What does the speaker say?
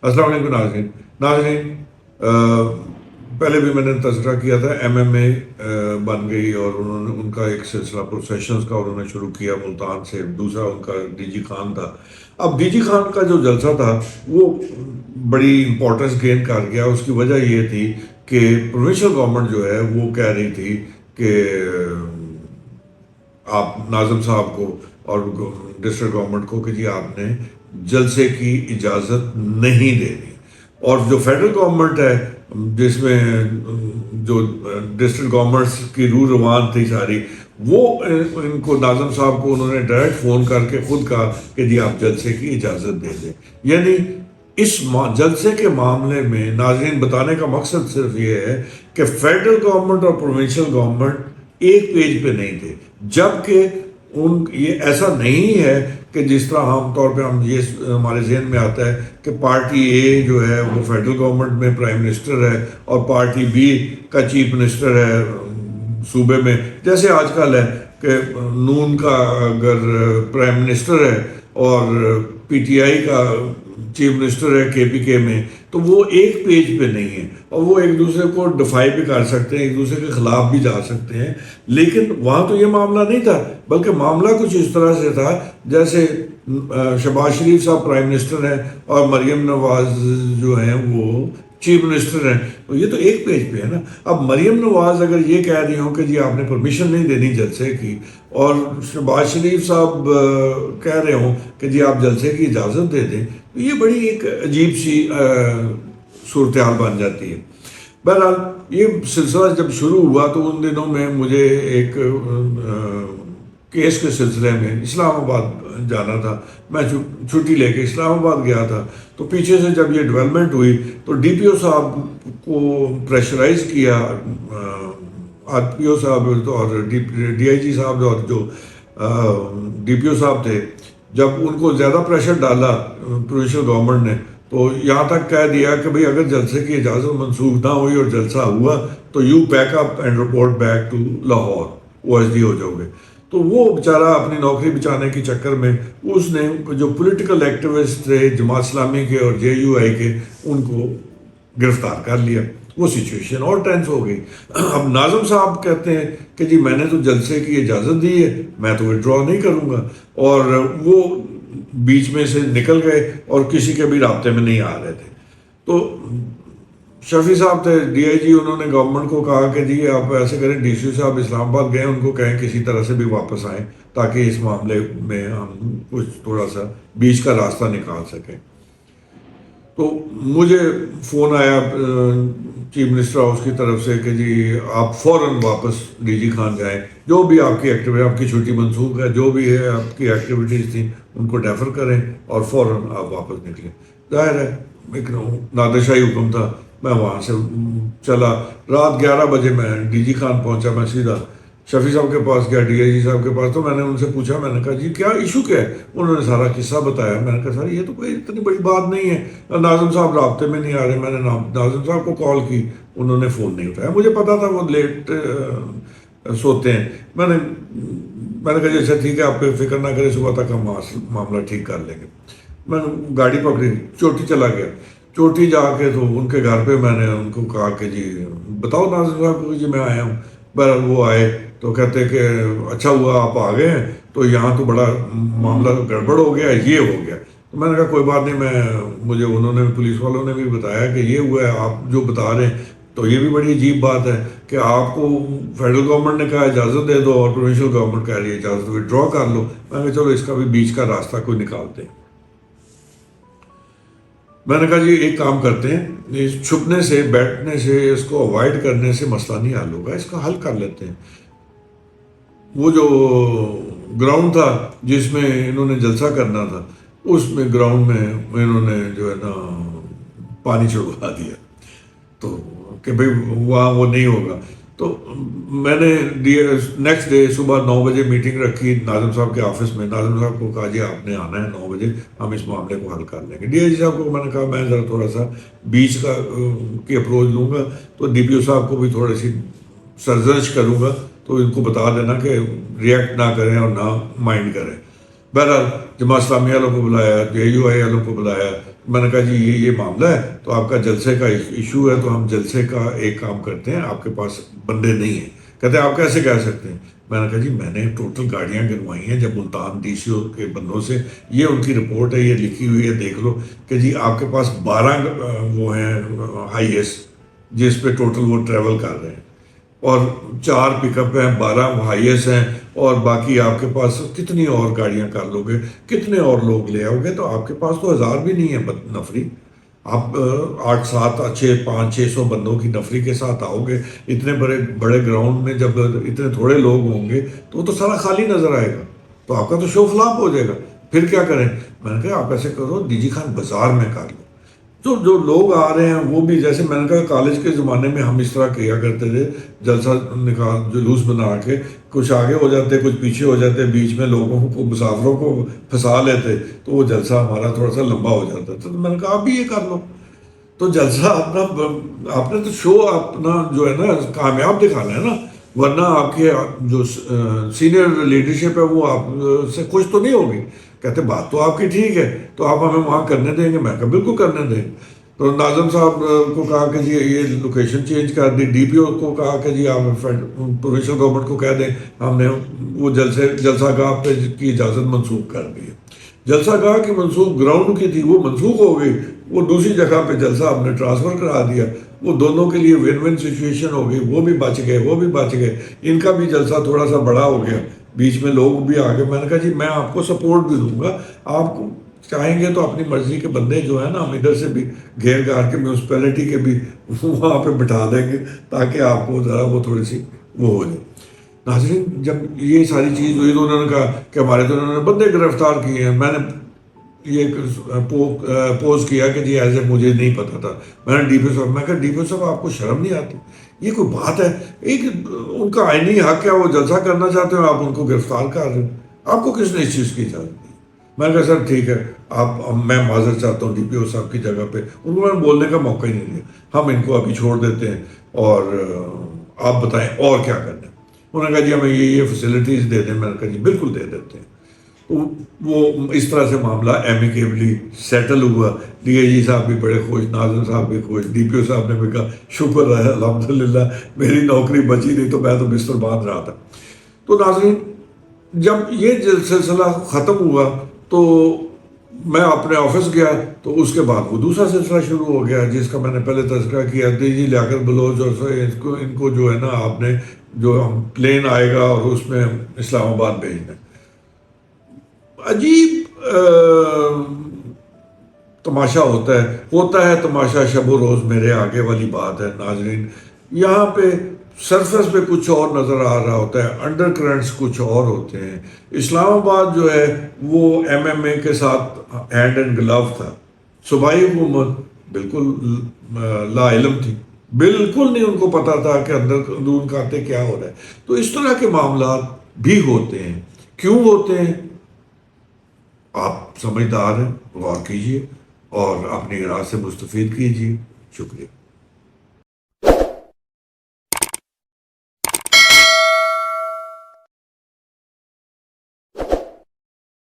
अस्सलाम वालेकुम नाज़रीन। पहले भी मैंने तज़किरा किया था, MMA बन गई और उन्होंने उनका एक सिलसिला प्रोसेशंस का उन्होंने शुरू किया मुल्तान से। दूसरा उनका DG खान था। अब DG खान का जो जलसा था वो बड़ी इंपॉर्टेंस गेन कर गया। उसकी वजह ये थी कि प्रोविंशियल गवर्नमेंट जो है वो कह रही थी कि आप नाज़िम साहब को और डिस्ट्रिक्ट गवर्नमेंट को कि जी आपने जलसे की इजाज़त नहीं देनी। और जो फेडरल गवर्नमेंट है जिसमें जो डिस्ट्रिक्ट गवर्नमेंट्स की रूल रवान थी सारी, वो इनको नाज़िम साहब को उन्होंने डायरेक्ट फ़ोन करके खुद कहा कि जी आप जलसे की इजाज़त दे दें। यानी इस जलसे के मामले में नाज़रीन बताने का मकसद सिर्फ ये है कि फेडरल गवर्नमेंट और प्रोविंशियल गवर्नमेंट एक पेज पे नहीं थे, जबकि ये ऐसा नहीं है कि जिस तरह आमतौर पे हम ये हमारे जहन में आता है कि पार्टी ए जो है वो फेडरल गवर्नमेंट में प्राइम मिनिस्टर है और पार्टी बी का चीफ मिनिस्टर है सूबे में। जैसे आजकल है कि नून का अगर प्राइम मिनिस्टर है और PTI का चीफ मिनिस्टर है KPK में, तो वो एक पेज पे नहीं है और वो एक दूसरे को डिफाई भी कर सकते हैं, एक दूसरे के खिलाफ भी जा सकते हैं। लेकिन वहाँ तो ये मामला नहीं था, बल्कि मामला कुछ इस तरह से था जैसे शहबाज शरीफ साहब प्राइम मिनिस्टर हैं और मरियम नवाज जो हैं वो चीफ मिनिस्टर हैं। तो ये तो एक पेज पे है ना। अब मरियम नवाज अगर ये कह रही हो कि जी आपने परमिशन नहीं देनी जलसे की, और शहबाज शरीफ साहब कह रहे हो कि जी आप जलसे की इजाज़त दे दें, तो ये बड़ी एक अजीब सी सूरत हाल बन जाती है। बहरहाल ये सिलसिला जब शुरू हुआ तो उन दिनों में मुझे एक केस के सिलसिले में इस्लामाबाद जाना था। मैं छुट्टी लेके इस्लामाबाद गया था। तो पीछे से जब ये डेवलपमेंट हुई तो DPO साहब को प्रेशराइज किया, RPO साहब और DIG साहब और जो DPO साहब थे, जब उनको ज़्यादा प्रेशर डाला प्रोविंशियल गवर्नमेंट ने, तो यहाँ तक कह दिया कि भाई अगर जलसे की इजाज़त मंसूख ना हुई और जलसा हुआ तो you pack up and report back to Lahore, OSD हो जाओगे। तो वो बेचारा अपनी नौकरी बचाने के चक्कर में उसने जो पॉलिटिकल एक्टिविस्ट थे जमात इस्लामी के और JUI के, उनको गिरफ्तार कर लिया। वो सिचुएशन और टेंस हो गई। अब नाज़िम साहब कहते हैं कि जी मैंने तो जलसे की इजाज़त दी है, मैं तो विड्रॉ नहीं करूँगा, और वो बीच में से निकल गए और किसी के भी रास्ते में नहीं आ रहे थे। तो शफी साहब थे DIG, उन्होंने गवर्नमेंट को कहा कि जी आप ऐसे करें, DC साहब इस्लामाबाद गए, उनको कहें किसी तरह से भी वापस आएँ ताकि इस मामले में हम कुछ थोड़ा सा बीच का रास्ता निकाल सकें। तो मुझे फ़ोन आया चीफ मिनिस्टर हाउस की तरफ से कि जी आप फ़ौरन वापस DG खान जाएं, जो भी आपकी एक्टिविटी, आपकी छुट्टी मनसूख है, जो भी है आपकी एक्टिविटीज़ थी उनको डेफर करें और फ़ौरन आप वापस निकलें। जाहिर है एक नादिरशाही हुक्म था। मैं वहाँ से चला, रात 11 बजे मैं DG खान पहुँचा। मैं सीधा शफी साहब के पास गया, DIG साहब के पास। तो मैंने उनसे पूछा, मैंने कहा जी क्या इशू क्या है? उन्होंने सारा किस्सा बताया। मैंने कहा सर ये तो कोई इतनी बड़ी बात नहीं है, नाज़िम साहब राब्ते में नहीं आ रहे। मैंने नाज़िम साहब को कॉल की, उन्होंने फ़ोन नहीं उठाया। मुझे पता था वो लेट सोते हैं। मैंने कहा अच्छा ठीक है, आप फिक्र ना करें, सुबह तक हम मामला ठीक कर लेंगे। मैंने गाड़ी पकड़ी, चोटी चला गया। चोटी जाके तो उनके घर पे मैंने उनको कहा कि जी बताओ नाज़िम साहब को जी मैं आया हूँ। बहरहाल वो आए तो कहते कि अच्छा हुआ आप आ गए हैं, तो यहाँ तो बड़ा मामला गड़बड़ हो गया, ये हो गया। तो मैंने कहा कोई बात नहीं, मुझे उन्होंने पुलिस वालों ने भी बताया कि ये हुआ है, आप जो बता रहे हैं तो ये भी बड़ी अजीब बात है कि आपको फेडरल गवर्नमेंट ने कहा इजाज़त दे दो और प्रोविंशियल गवर्नमेंट कह रही है इजाज़त विड्रॉ कर लो। मैंने कहा चलो इसका भी बीच का रास्ता कोई निकालते हैं। मैंने कहा जी एक काम करते हैं, इस छुपने से, बैठने से, इसको अवॉइड करने से मसला नहीं हल होगा, इसका हल कर लेते हैं। वो जो ग्राउंड था जिसमें इन्होंने जलसा करना था, उसमें ग्राउंड में इन्होंने जो है ना पानी छिड़वा दिया, तो कि भाई वहाँ वो नहीं होगा। तो मैंने नेक्स्ट डे सुबह 9 बजे मीटिंग रखी नाज़िम साहब के ऑफिस में। नाज़िम साहब को कहा जी आपने आना है 9 बजे, हम इस मामले को हल कर लेंगे। DIG साहब को मैंने कहा मैं ज़रा थोड़ा सा बीच का की अप्रोच लूँगा, तो DPO साहब को भी थोड़ी सी सर्जश करूँगा, तो इनको बता देना कि रिएक्ट ना करें और ना माइंड करें। बहरहाल जमात इस्लामी वालों को बुलाया, JUI वालों को बुलाया, میں نے کہا جی یہ معاملہ ہے، تو آپ کا جلسے کا ایشو ہے، تو ہم جلسے کا ایک کام کرتے ہیں، آپ کے پاس بندے نہیں ہیں۔ کہتے ہیں آپ کیسے کہہ سکتے ہیں؟ میں نے کہا جی میں نے ٹوٹل گاڑیاں گنوائی ہیں جب ملتان ڈی سی او کے بندوں سے، یہ ان کی رپورٹ ہے، یہ لکھی ہوئی ہے، دیکھ لو کہ جی آپ کے پاس 12 وہ ہیں ہائی ایس جس پہ ٹوٹل وہ ٹریول کر رہے ہیں، اور 4 پک اپ ہیں، 12 ہائی ایس ہیں، اور باقی آپ کے پاس کتنی اور گاڑیاں کر لو گے، کتنے اور لوگ لے آؤ گے؟ تو آپ کے پاس تو 1000 بھی نہیں ہے نفری، آپ 8 7 6 5 600 بندوں کی نفری کے ساتھ آؤ گے، اتنے بڑے بڑے گراؤنڈ میں جب اتنے تھوڑے لوگ ہوں گے تو وہ تو سارا خالی نظر آئے گا، تو آپ کا تو شو فلاپ ہو جائے گا، پھر کیا کریں؟ میں نے کہا آپ ایسے کرو ڈی جی خان بازار میں کر لو، جو لوگ آ رہے ہیں وہ بھی، جیسے میں نے کہا کالج کے زمانے میں ہم اس طرح کیا کرتے تھے، جلسہ نکال جلوس بنا کے کچھ آگے ہو جاتے کچھ پیچھے ہو جاتے، بیچ میں لوگوں کو مسافروں کو پھنسا لیتے، تو وہ جلسہ ہمارا تھوڑا سا لمبا ہو جاتا تھا۔ تو میں نے کہا آپ بھی یہ کر لو، تو جلسہ اپنا، آپ نے تو شو اپنا جو ہے نا کامیاب دکھانا ہے نا، ورنہ آپ کے جو سینئر لیڈرشپ ہے وہ آپ سے خوش تو نہیں ہوگی۔ کہتے بات تو آپ کی ٹھیک ہے، تو آپ ہمیں وہاں کرنے دیں گے؟ میں کہا بالکل کرنے دیں۔ تو ناظم صاحب کو کہا کہ جی یہ لوکیشن چینج کر دی، ڈی پی او کو کہا کہ جی آپ پروونشل گورنمنٹ کو کہہ دیں ہم نے وہ جلسہ گاہ پہ کی اجازت منسوخ کر دی ہے۔ جلسہ گاہ کی منسوخ گراؤنڈ کی تھی، وہ منسوخ ہو گئی، وہ دوسری جگہ پہ جلسہ ہم نے ٹرانسفر کرا دیا، وہ دونوں کے لیے ون ون سچویشن ہو گئی، وہ بھی بچ گئے وہ بھی بچ گئے، ان کا بھی جلسہ تھوڑا سا بڑا ہو گیا، بیچ میں لوگ بھی آ گئے۔ میں نے کہا جی میں آپ کو سپورٹ بھی دوں گا، آپ چاہیں گے تو اپنی مرضی کے بندے جو ہیں نا ہم ادھر سے بھی گھیر گھار کے میونسپیلٹی کے بھی وہاں پہ بٹھا دیں گے تاکہ آپ کو ذرا وہ تھوڑی سی وہ ہو جائے۔ ناظرین جب یہ ساری چیز ہوئی تو انہوں نے کہا کہ ہمارے تو انہوں نے بندے گرفتار کیے ہیں۔ میں نے یہ پوز کیا کہ جی ایز اے مجھے نہیں پتا تھا، میں نے ڈی پی او صاحب، میں کہا ڈی پی او صاحب آپ کو شرم نہیں آتی؟ یہ کوئی بات ہے؟ ایک ان کا آئینی حق ہے، وہ جلسہ کرنا چاہتے ہیں، آپ ان کو گرفتار کر رہے ہیں، آپ کو کس نے اس چیز کی اجازت دی؟ میں نے کہا سر ٹھیک ہے، آپ میں معذرت چاہتا ہوں ڈی پی او صاحب کی جگہ پہ، ان کو میں نے بولنے کا موقع ہی نہیں دیا، ہم ان کو ابھی چھوڑ دیتے ہیں اور آپ بتائیں اور کیا کرنا ہے۔ انہوں نے کہا جی ہمیں یہ فیسلٹیز دے دیں۔ میں نے کہا جی بالکل دے دیتے ہیں۔ وہ اس طرح سے معاملہ ایمیکیبلی سیٹل ہوا، ڈی اے جی صاحب بھی بڑے خوش، ناظم صاحب بھی خوش، ڈی پی او صاحب نے بھی کہا شکر ہے الحمدللہ میری نوکری بچی نہیں تو میں تو بستر باندھ رہا تھا۔ تو ناظرین جب یہ سلسلہ ختم ہوا تو میں اپنے آفس گیا، تو اس کے بعد وہ دوسرا سلسلہ شروع ہو گیا جس کا میں نے پہلے تذکرہ کیا تھا جی لیاقت بلوچ، اور ان کو جو ہے نا آپ نے جو پلین آئے گا اور اس میں اسلام آباد بھیجنا ہے۔ عجیب تماشا ہوتا ہے تماشا شب و روز میرے آگے والی بات ہے ناظرین۔ یہاں پہ سرفس پہ کچھ اور نظر آ رہا ہوتا ہے، انڈر کرنٹس کچھ اور ہوتے ہیں۔ اسلام آباد جو ہے وہ ایم ایم اے کے ساتھ ہینڈ اینڈ گلو تھا، صوبائی حکومت بالکل لا علم تھی، بالکل نہیں ان کو پتا تھا کہ اندرون کاتے کیا ہو رہا ہے۔ تو اس طرح کے معاملات بھی ہوتے ہیں۔ کیوں ہوتے ہیں؟ آپ سمجھدار ہیں، غور کیجئے اور اپنی راہ سے مستفید کیجئے۔ شکریہ۔